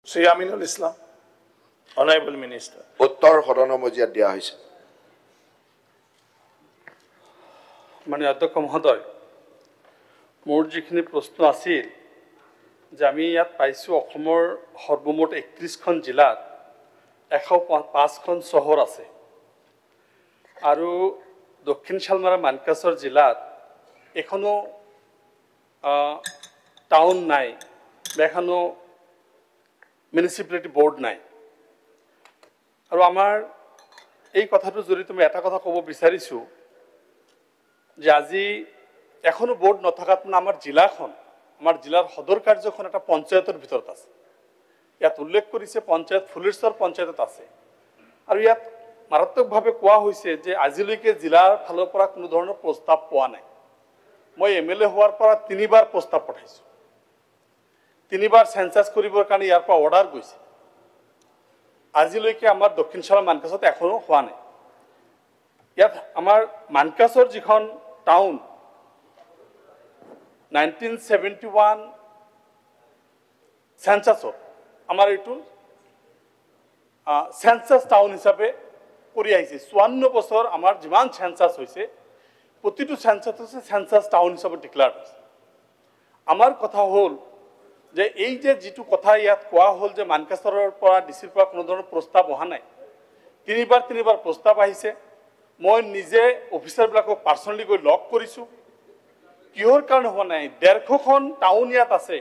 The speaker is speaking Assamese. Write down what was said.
Shri Aminul Islam, honourable minister. উত্তৰ সদনৰ মজিয়াত দিয়া হৈছে। মানে অধ্যক্ষ মহোদয়, মোৰ যিখিনি প্ৰশ্ন আছিল যে আমি ইয়াত পাইছোঁ অসমৰ সৰ্বমুঠ 31খন জিলাত 105খন চহৰ আছে আৰু দক্ষিণ শালমাৰা মানকাছৰ জিলাত এখনো টাউন নাই বা এখনো মিউনিচিপালিটি বোৰ্ড নাই। আৰু আমাৰ এই কথাটোৰ জৰিয়তে মই এটা কথা ক'ব বিচাৰিছোঁ যে আজি এখনো বোৰ্ড নথকাত মানে আমাৰ জিলাৰ সদৰ কাৰ্যখন এটা পঞ্চায়তৰ ভিতৰত আছে। ইয়াত উল্লেখ কৰিছে পঞ্চায়ত ফুলেশ্বৰ পঞ্চায়তত আছে আৰু ইয়াত মাৰাত্মকভাৱে কোৱা হৈছে যে আজিলৈকে জিলাৰ ফালৰ পৰা কোনো ধৰণৰ প্ৰস্তাৱ পোৱা নাই। মই MLA হোৱাৰ পৰা 3বাৰ প্ৰস্তাৱ পঠাইছোঁ, 3বাৰ চেঞ্চাছ কৰিবৰ কাৰণে ইয়াৰ পৰা অৰ্ডাৰ গৈছে। আজিলৈকে আমাৰ দক্ষিণ শালমাৰা মানকাছত এখনো হোৱা নাই। ইয়াত আমাৰ মানকাছৰ যিখন টাউন 1971 চেঞ্চাছত আমাৰ এইটো চেঞ্চাছ টাউন হিচাপে কৰি আহিছে। 54 বছৰ আমাৰ যিমান চেঞ্চাছ হৈছে প্ৰতিটো চেঞ্চাছ হৈছে চেঞ্চাছ টাউন হিচাপে ডিক্লেয়াৰ হৈছে। আমাৰ কথা হ'ল যে এই যে যিটো কথা ইয়াত কোৱা হ'ল যে মানকাছৰৰ পৰা ডিচিৰ পৰা কোনো ধৰণৰ প্ৰস্তাৱ অহা নাই, 3বাৰ প্ৰস্তাৱ আহিছে। মই নিজে অফিচাৰবিলাকক পাৰ্চনেলি গৈ লগ কৰিছোঁ। কিহৰ কাৰণে হোৱা নাই? 150খন টাউন ইয়াত আছে।